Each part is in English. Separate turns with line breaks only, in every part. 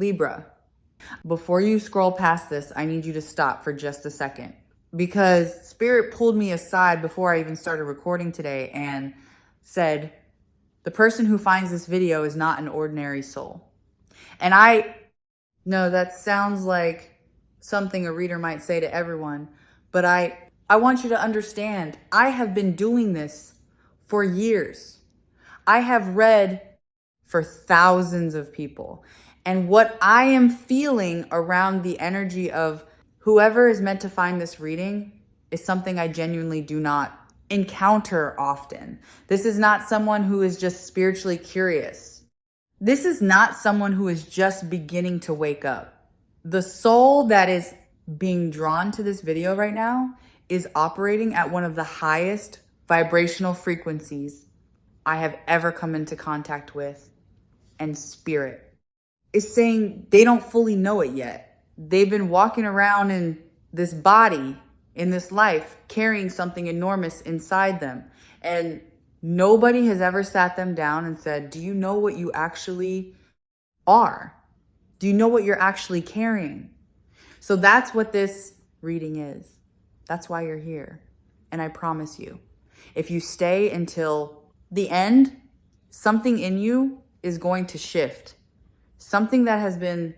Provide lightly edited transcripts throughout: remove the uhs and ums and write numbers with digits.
Libra, before you scroll past this, I need you to stop for just a second, because Spirit pulled me aside before I even started recording today and said, the person who finds this video is not an ordinary soul. And I know that sounds like something a reader might say to everyone, but I want you to understand, I have been doing this for years. I have read for thousands of people. And what I am feeling around the energy of whoever is meant to find this reading is something I genuinely do not encounter often. This is not someone who is just spiritually curious. This is not someone who is just beginning to wake up. The soul that is being drawn to this video right now is operating at one of the highest vibrational frequencies I have ever come into contact with. And Spirit is saying they don't fully know it yet. They've been walking around in this body, in this life, carrying something enormous inside them. And nobody has ever sat them down and said, do you know what you actually are? Do you know what you're actually carrying? So that's what this reading is. That's why you're here. And I promise you, if you stay until the end, something in you is going to shift. Something that has been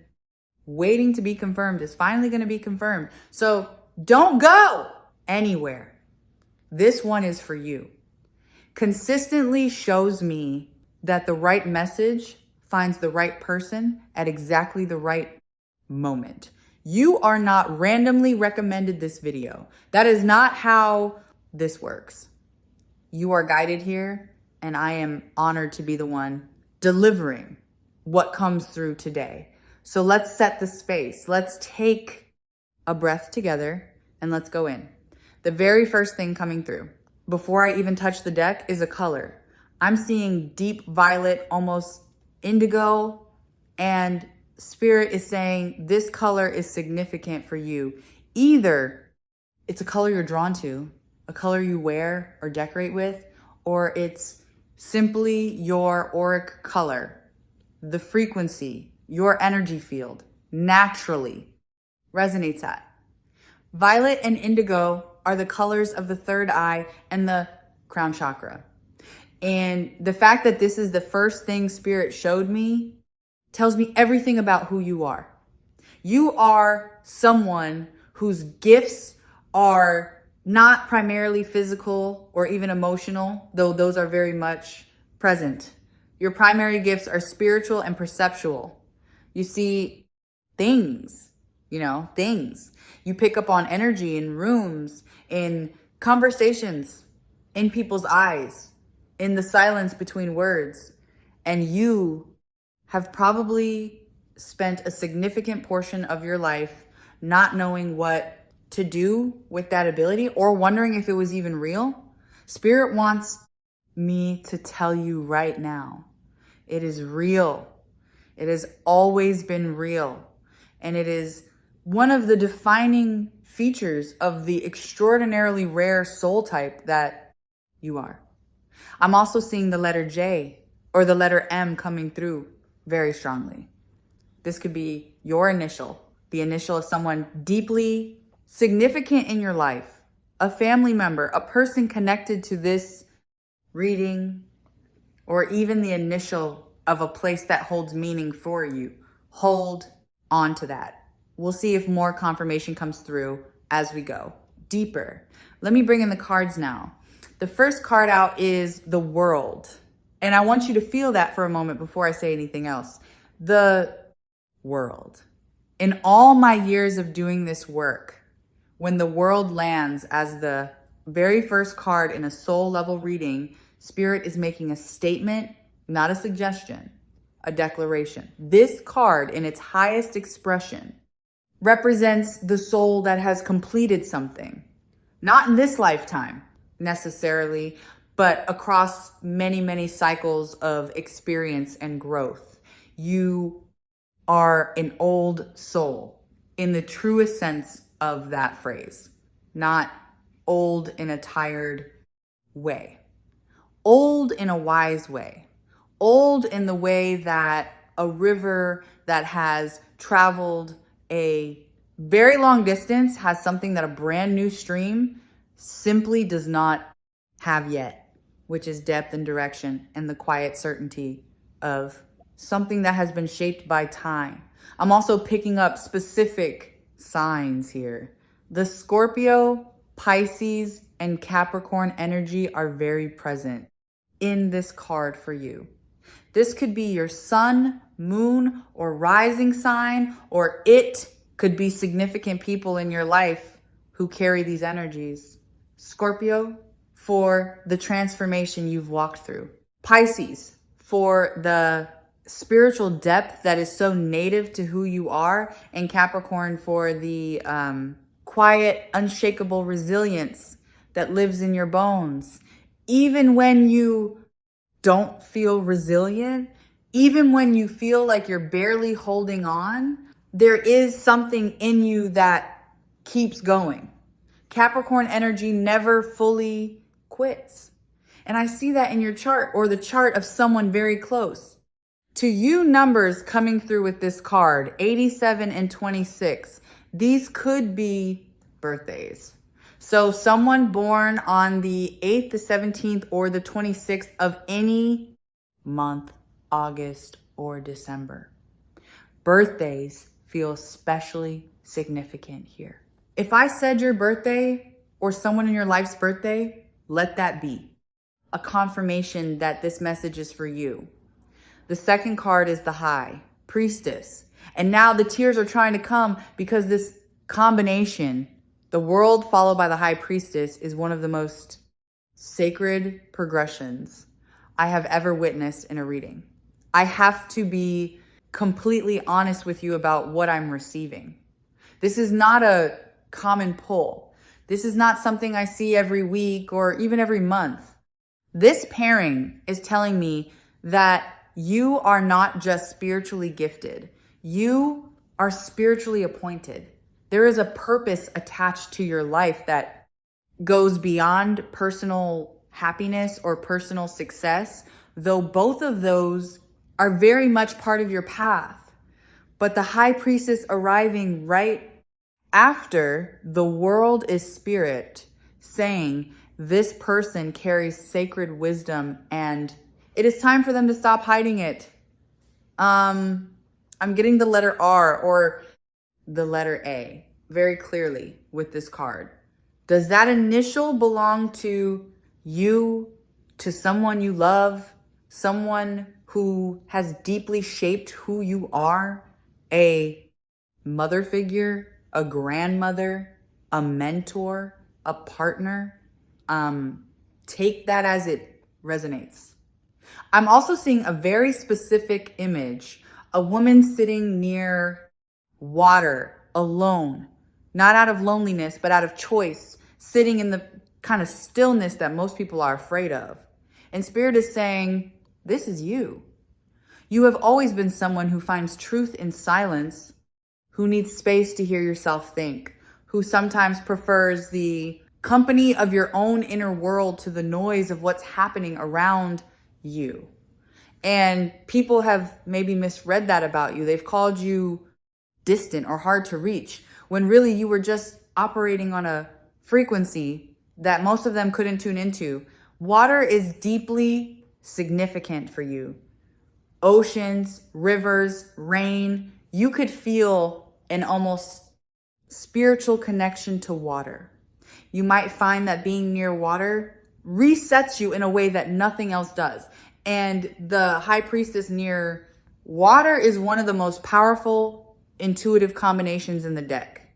waiting to be confirmed is finally going to be confirmed. So don't go anywhere. This one is for you. Consistently shows me that the right message finds the right person at exactly the right moment. You are not randomly recommended this video. That is not how this works. You are guided here, and I am honored to be the one delivering what comes through today. So let's set the space. Let's take a breath together and let's go in. The very first thing coming through, before I even touch the deck, is a color. I'm seeing deep violet, almost indigo, and Spirit is saying this color is significant for you. Either it's a color you're drawn to, a color you wear or decorate with, or it's simply your auric color, the frequency, your energy field naturally resonates at. Violet and indigo are the colors of the third eye and the crown chakra. And the fact that this is the first thing Spirit showed me tells me everything about who you are. You are someone whose gifts are not primarily physical or even emotional, though those are very much present. Your primary gifts are spiritual and perceptual. You see things, things. You pick up on energy in rooms, in conversations, in people's eyes, in the silence between words. And you have probably spent a significant portion of your life not knowing what to do with that ability or wondering if it was even real. Spirit wants me to tell you right now, it is real. It has always been real. And it is one of the defining features of the extraordinarily rare soul type that you are. I'm also seeing the letter J or the letter M coming through very strongly. This could be your initial, the initial of someone deeply significant in your life, a family member, a person connected to this reading, or even the initial of a place that holds meaning for you. Hold on to that. We'll see if more confirmation comes through as we go deeper. Let me bring in the cards now. The first card out is the World. And I want you to feel that for a moment before I say anything else. The World. In all my years of doing this work, when the World lands as the very first card in a soul level reading, Spirit is making a statement, not a suggestion, a declaration. This card in its highest expression represents the soul that has completed something. Not in this lifetime necessarily, but across many, many cycles of experience and growth. You are an old soul in the truest sense of that phrase, not old in a tired way. Old in a wise way. Old in the way that a river that has traveled a very long distance has something that a brand new stream simply does not have yet, which is depth and direction and the quiet certainty of something that has been shaped by time. I'm also picking up specific signs here. The Scorpio, Pisces, and Capricorn energy are very present in this card for you. This could be your sun, moon, or rising sign, or it could be significant people in your life who carry these energies. Scorpio, for the transformation you've walked through. Pisces, for the spiritual depth that is so native to who you are. And Capricorn, for the quiet, unshakable resilience that lives in your bones. Even when you don't feel resilient, even when you feel like you're barely holding on, there is something in you that keeps going. Capricorn energy never fully quits. And I see that in your chart, or the chart of someone very close to you. Numbers coming through with this card, 87 and 26. These could be birthdays. So someone born on the 8th, the 17th, or the 26th of any month, August or December. Birthdays feel especially significant here. If I said your birthday or someone in your life's birthday, let that be a confirmation that this message is for you. The second card is the High Priestess. And now the tears are trying to come because this combination, the World followed by the High Priestess, is one of the most sacred progressions I have ever witnessed in a reading. I have to be completely honest with you about what I'm receiving. This is not a common pull. This is not something I see every week or even every month. This pairing is telling me that you are not just spiritually gifted. You are spiritually appointed. There is a purpose attached to your life that goes beyond personal happiness or personal success, though both of those are very much part of your path. But the High Priestess arriving right after the World is spirit, saying this person carries sacred wisdom and it is time for them to stop hiding it. I'm getting the letter R or the letter A very clearly with this card. Does that initial belong to you, to someone you love, someone who has deeply shaped who you are? A mother figure, a grandmother, a mentor, a partner? Take that as it resonates. I'm also seeing a very specific image, a woman sitting near water alone, not out of loneliness, but out of choice, sitting in the kind of stillness that most people are afraid of. And Spirit is saying, this is you. You have always been someone who finds truth in silence, who needs space to hear yourself think, who sometimes prefers the company of your own inner world to the noise of what's happening around you. And people have maybe misread that about you. They've called you distant or hard to reach, when really you were just operating on a frequency that most of them couldn't tune into. Water is deeply significant for you. Oceans, rivers, rain. You could feel an almost spiritual connection to water. You might find that being near water resets you in a way that nothing else does. And the High Priestess near water is one of the most powerful, intuitive combinations in the deck.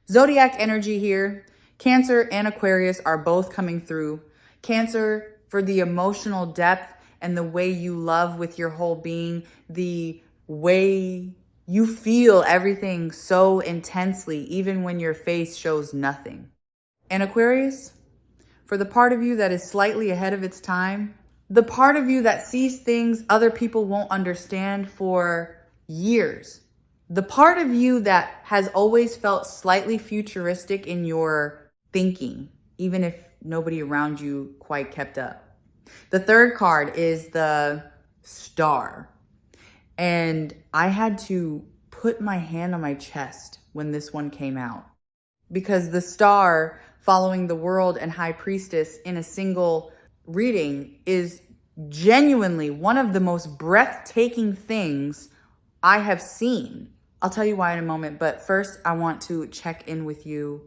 Zodiac energy here. Cancer and Aquarius are both coming through. Cancer for the emotional depth and the way you love with your whole being, the way you feel everything so intensely, even when your face shows nothing. And Aquarius, for the part of you that is slightly ahead of its time, the part of you that sees things other people won't understand for years, the part of you that has always felt slightly futuristic in your thinking, even if nobody around you quite kept up. The third card is the Star. And I had to put my hand on my chest when this one came out, because the star following the world and high priestess in a single reading is genuinely one of the most breathtaking things I have seen. I'll tell you why in a moment, but first I want to check in with you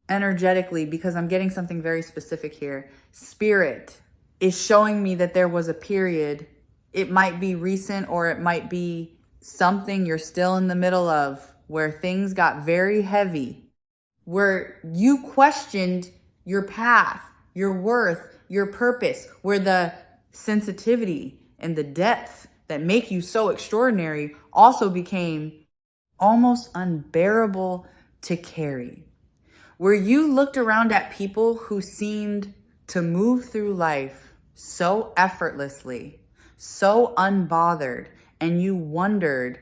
energetically because I'm getting something very specific here. Spirit is showing me that there was a period, it might be recent or it might be something you're still in the middle of, where things got very heavy, where you questioned your path, your worth, your purpose, where the sensitivity and the depth that make you so extraordinary also became almost unbearable to carry. Where you looked around at people who seemed to move through life so effortlessly, so unbothered, and you wondered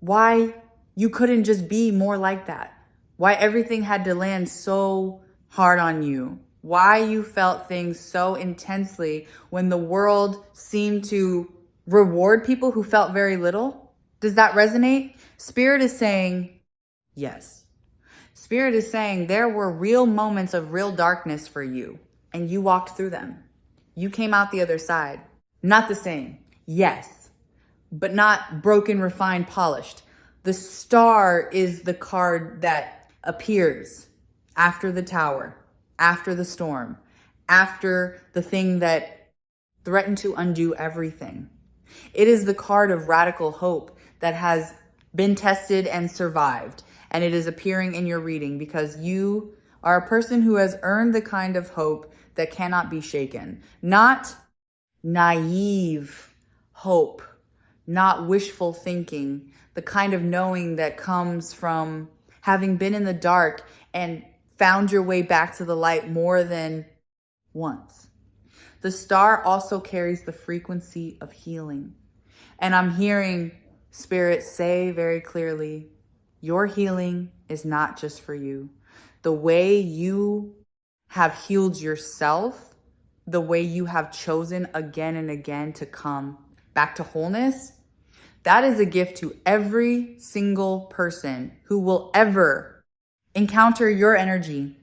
why you couldn't just be more like that, why everything had to land so hard on you, why you felt things so intensely when the world seemed to reward people who felt very little. Does that resonate? Spirit is saying yes. Spirit is saying there were real moments of real darkness for you, and you walked through them. You came out the other side. Not the same, yes, but not broken, refined, polished. The star is the card that appears after the tower, after the storm, after the thing that threatened to undo everything. It is the card of radical hope that has been tested and survived. And it is appearing in your reading because you are a person who has earned the kind of hope that cannot be shaken. Not naive hope, not wishful thinking, the kind of knowing that comes from having been in the dark and found your way back to the light more than once. The star also carries the frequency of healing. And I'm hearing Spirit say very clearly, your healing is not just for you. The way you have healed yourself, the way you have chosen again and again to come back to wholeness, that is a gift to every single person who will ever encounter your energy.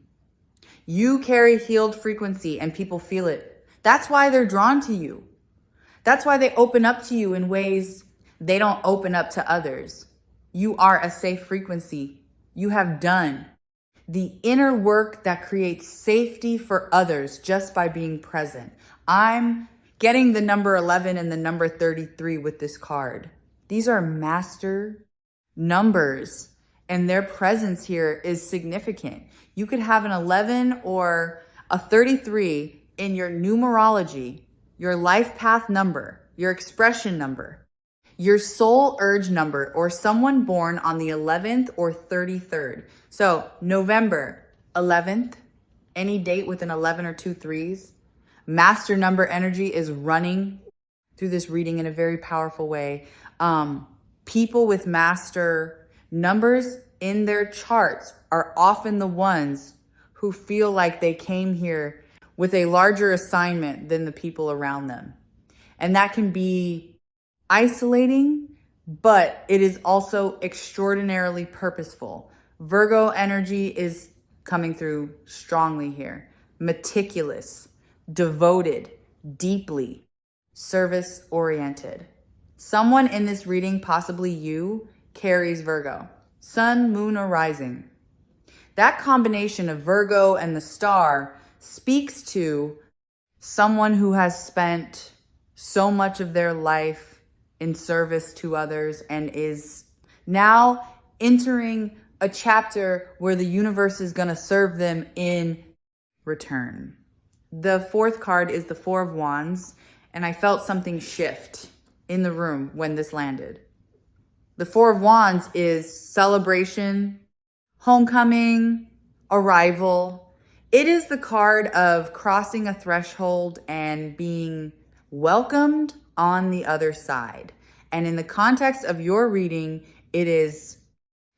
You carry healed frequency and people feel it. That's why they're drawn to you. That's why they open up to you in ways they don't open up to others. You are a safe frequency. You have done the inner work that creates safety for others just by being present. I'm getting the number 11 and the number 33 with this card. These are master numbers, and their presence here is significant. You could have an 11 or a 33 in your numerology, your life path number, your expression number, your soul urge number, or someone born on the 11th or 33rd. So November 11th, any date with an 11 or 2 3s, master number energy is running through this reading in a very powerful way. People with master numbers in their charts are often the ones who feel like they came here with a larger assignment than the people around them. And that can be isolating, but it is also extraordinarily purposeful. Virgo energy is coming through strongly here. Meticulous, devoted, deeply service-oriented. Someone in this reading, possibly you, carries Virgo. Sun, moon, or rising. That combination of Virgo and the star speaks to someone who has spent so much of their life in service to others and is now entering a chapter where the universe is going to serve them in return. The fourth card is the Four of Wands, and I felt something shift in the room when this landed. The Four of Wands is celebration, homecoming, arrival. It is the card of crossing a threshold and being welcomed on the other side. And in the context of your reading, it is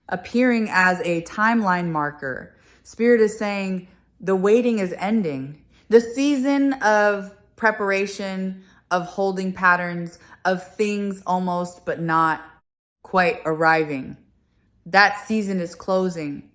appearing as a timeline marker. Spirit is saying the waiting is ending. The season of preparation, of holding patterns, of things almost but not quite arriving. That season is closing,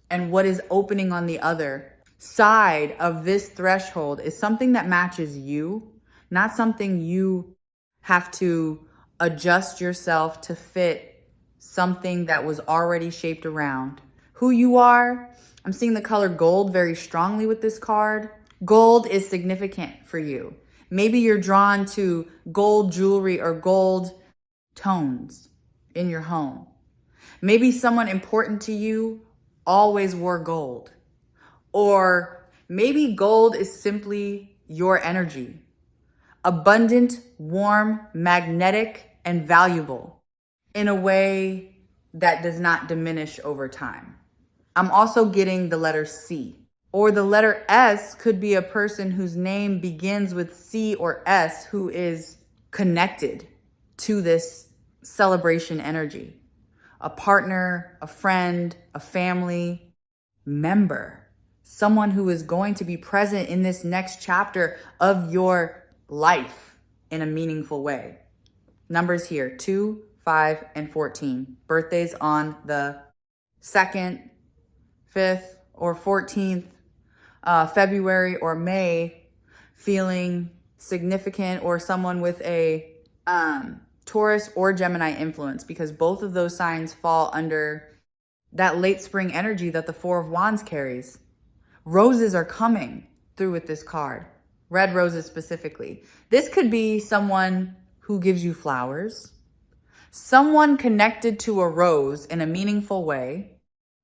and what is opening on the other side of this threshold is something that matches you, not something you have to adjust yourself to fit something that was already shaped around who you are. I'm seeing the color gold very strongly with this card. Gold is significant for you. Maybe you're drawn to gold jewelry or gold tones in your home. Maybe someone important to you always wore gold. Or maybe gold is simply your energy. Abundant, warm, magnetic, and valuable in a way that does not diminish over time. I'm also getting the letter C. Or the letter S could be a person whose name begins with C or S who is connected to this celebration energy. A partner, a friend, a family member. Someone who is going to be present in this next chapter of your life in a meaningful way. Numbers here, 2, 5, and 14. Birthdays on the 2nd, 5th, or 14th, February or May, feeling significant, or someone with a Taurus or Gemini influence, because both of those signs fall under that late spring energy that the Four of Wands carries. Roses are coming through with this card. Red roses specifically. This could be someone who gives you flowers, someone connected to a rose in a meaningful way,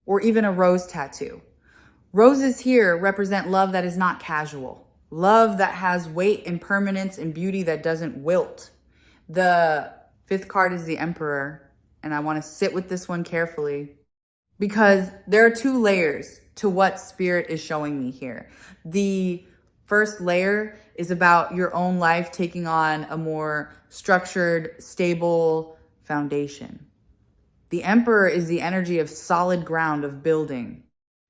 or even a rose tattoo. Roses here represent love that is not casual. Love that has weight and permanence and beauty that doesn't wilt. The 5th card is the Emperor, and I want to sit with this one carefully because there are 2 layers to what Spirit is showing me here. The first layer is about your own life taking on a more structured, stable foundation. The Emperor is the energy of solid ground, of building.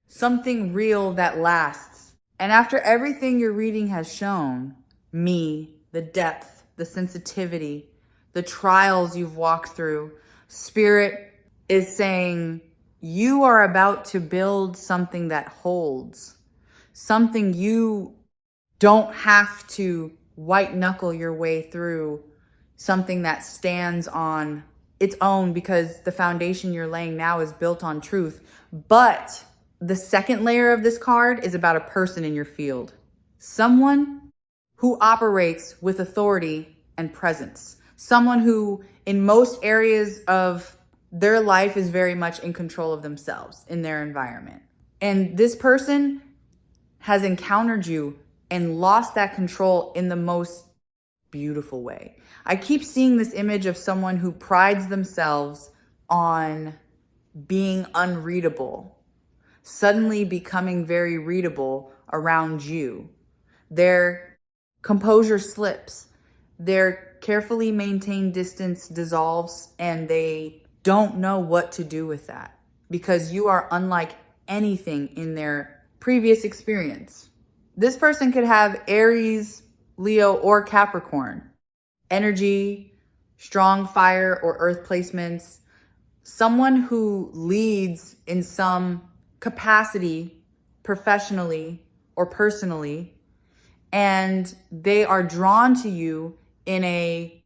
Something real that lasts. And after everything your reading has shown me, the depth, the sensitivity, the trials you've walked through, Spirit is saying you are about to build something that holds, something you don't have to white knuckle your way through, something that stands on its own because the foundation you're laying now is built on truth. But the second layer of this card is about a person in your field, someone who operates with authority and presence, someone who in most areas of their life is very much in control of themselves in their environment. And this person has encountered you and lost that control in the most beautiful way. I keep seeing this image of someone who prides themselves on being unreadable, suddenly becoming very readable around you. Their composure slips, their carefully maintained distance dissolves, and they don't know what to do with that because you are unlike anything in their previous experience. This person could have Aries, Leo, or Capricorn energy, strong fire or earth placements, someone who leads in some capacity professionally or personally, and they are drawn to you in a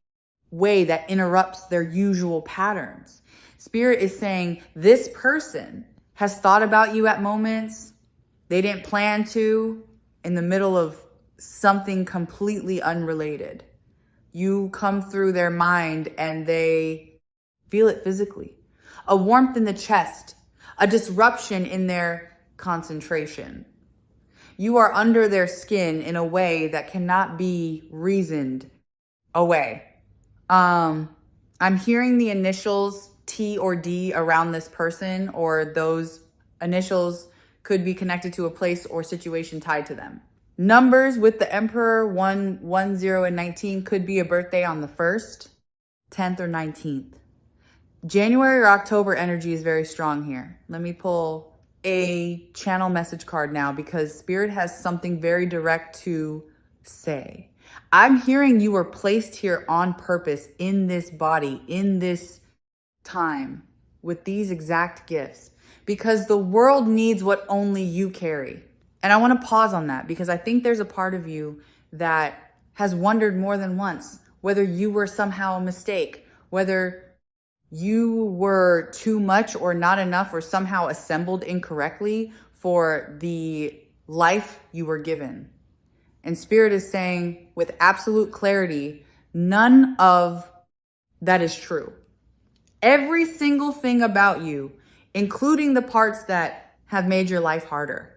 way that interrupts their usual patterns. Spirit is saying this person has thought about you at moments they didn't plan to, in the middle of something completely unrelated. You come through their mind and they feel it physically. A warmth in the chest, a disruption in their concentration. You are under their skin in a way that cannot be reasoned away. I'm hearing the initials T or D around this person, or those initials could be connected to a place or situation tied to them. Numbers with the Emperor, 1, 1, 0, and 19 could be a birthday on the 1st, 10th, or 19th. January or October energy is very strong here. Let me pull a channel message card now because Spirit has something very direct to say. I'm hearing you were placed here on purpose in this body, in this time, with these exact gifts, because the world needs what only you carry. And I want to pause on that because I think there's a part of you that has wondered more than once whether you were somehow a mistake, whether you were too much or not enough or somehow assembled incorrectly for the life you were given. And Spirit is saying with absolute clarity, none of that is true. Every single thing about you, including the parts that have made your life harder,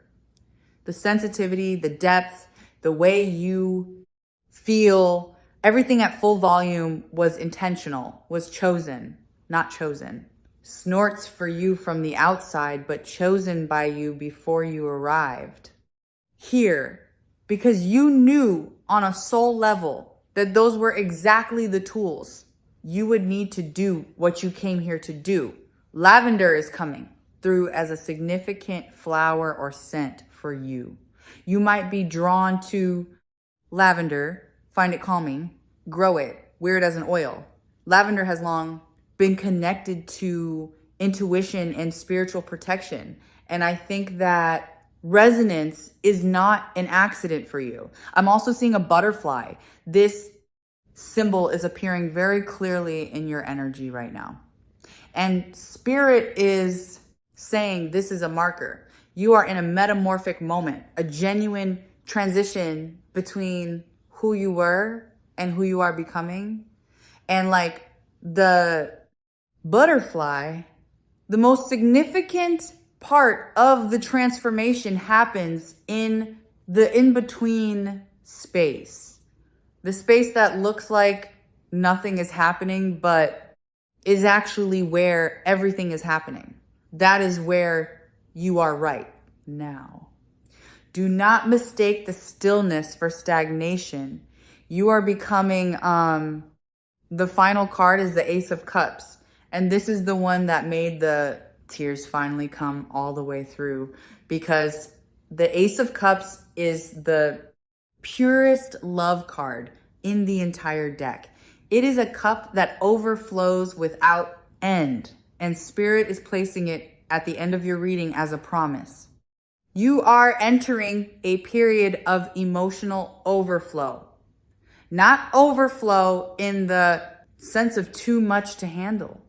the sensitivity, the depth, the way you feel, everything at full volume was intentional, was chosen, not chosen. Snorts for you from the outside, but chosen by you before you arrived here, because you knew on a soul level that those were exactly the tools you would need to do what you came here to do. Lavender is coming through as a significant flower or scent for you. You might be drawn to lavender, find it calming, grow it, wear it as an oil. Lavender has long been connected to intuition and spiritual protection. And I think that resonance is not an accident for you. I'm also seeing a butterfly. This symbol is appearing very clearly in your energy right now. And Spirit is saying this is a marker. You are in a metamorphic moment, a genuine transition between who you were and who you are becoming. And like the butterfly, the most significant part of the transformation happens in the in-between space. The space that looks like nothing is happening, but is actually where everything is happening. That is where you are right now. Do not mistake the stillness for stagnation. You are becoming, the final card is the Ace of Cups. And this is the one that made the tears finally come all the way through, because the Ace of Cups is the purest love card in the entire deck. It is a cup that overflows without end, and Spirit is placing it at the end of your reading as a promise. You are entering a period of emotional overflow. Not overflow in the sense of too much to handle.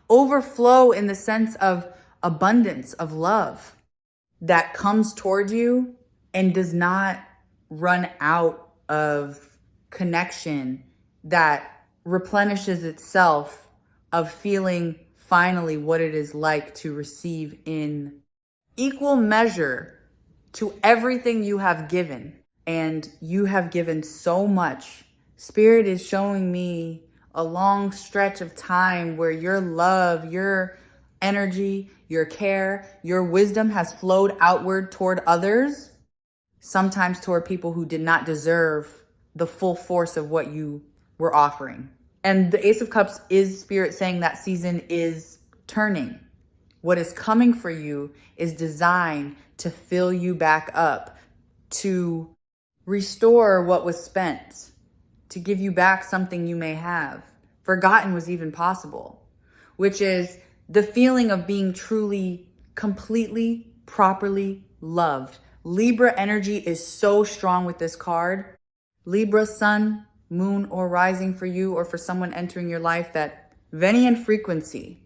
Overflow in the sense of abundance, of love that comes toward you and does not run out of connection, that replenishes itself of feeling finally what it is like to receive in equal measure to everything you have given. And you have given so much. Spirit is showing me a long stretch of time where your love, your energy, your care, your wisdom has flowed outward toward others, sometimes toward people who did not deserve the full force of what you were offering. And the Ace of Cups is Spirit saying that season is turning. What is coming for you is designed to fill you back up, to restore what was spent, to give you back something you may have forgotten was even possible, which is the feeling of being truly, completely, properly loved. Libra energy is so strong with this card. Libra, sun, moon, or rising for you or for someone entering your life, that Venian frequency,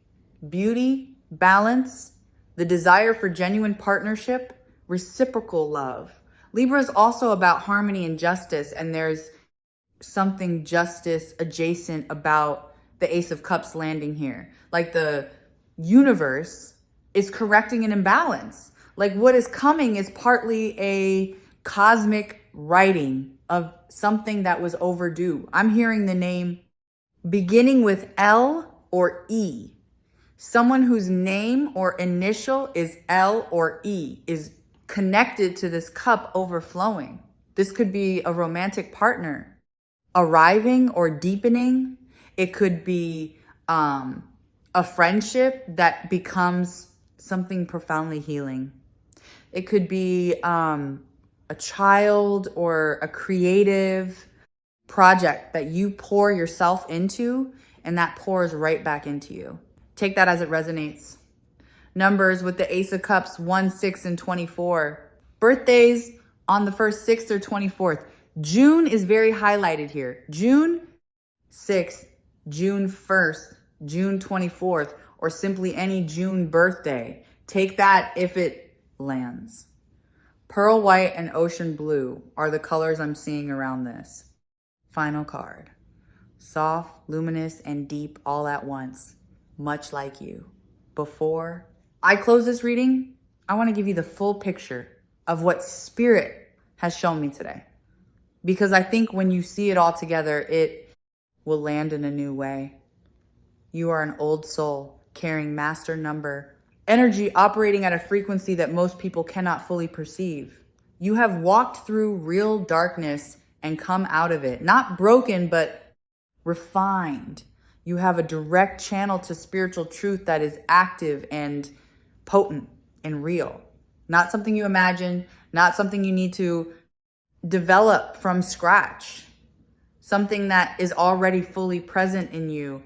beauty, balance, the desire for genuine partnership, reciprocal love. Libra is also about harmony and justice, and there's something justice adjacent about the Ace of Cups landing here. Like the universe is correcting an imbalance. Like what is coming is partly a cosmic writing of something that was overdue. I'm hearing the name beginning with L or E. Someone whose name or initial is L or E is connected to this cup overflowing. This could be a romantic partner arriving or deepening. It could be a friendship that becomes something profoundly healing. It could be a child or a creative project that you pour yourself into, and that pours right back into you. Take that as it resonates. Numbers with the Ace of Cups, 1, 6, and 24. Birthdays on the 1st, 6th, or 24th. June is very highlighted here. June 6th, June 1st, June 24th, or simply any June birthday. Take that if it lands. Pearl white and ocean blue are the colors I'm seeing around this. Final card. Soft, luminous, and deep all at once, much like you. Before I close this reading, I want to give you the full picture of what Spirit has shown me today. Because I think when you see it all together, it will land in a new way. You are an old soul carrying master number energy, operating at a frequency that most people cannot fully perceive. You have walked through real darkness and come out of it. Not broken, but refined. You have a direct channel to spiritual truth that is active and potent and real. Not something you imagine, not something you need to develop from scratch. Something that is already fully present in you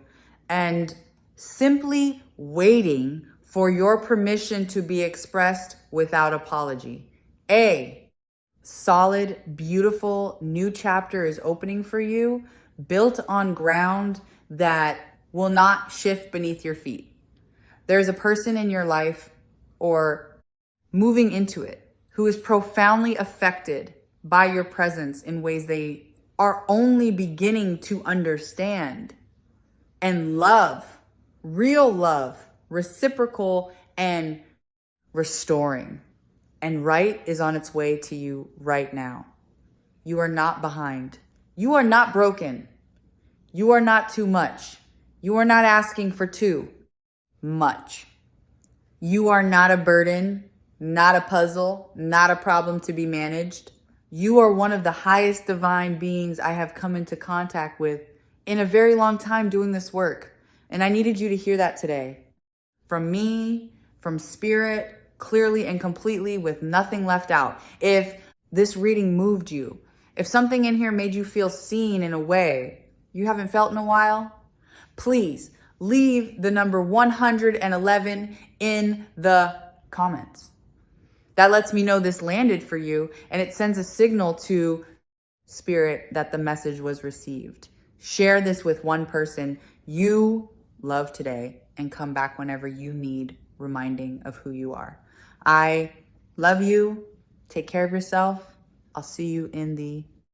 and simply waiting for your permission to be expressed without apology. A solid, beautiful new chapter is opening for you, built on ground that will not shift beneath your feet. There's a person in your life or moving into it who is profoundly affected by your presence in ways they are only beginning to understand. And love, real love, reciprocal and restoring. And right is on its way to you right now. You are not behind. You are not broken. You are not too much. You are not asking for too much. You are not a burden, not a puzzle, not a problem to be managed. You are one of the highest divine beings I have come into contact with in a very long time doing this work. And I needed you to hear that today. From me, from Spirit, clearly and completely with nothing left out. If this reading moved you, if something in here made you feel seen in a way you haven't felt in a while, please leave the number 111 in the comments. That lets me know this landed for you, and it sends a signal to Spirit that the message was received. Share this with one person you love today and come back whenever you need reminding of who you are. I love you. Take care of yourself. I'll see you in the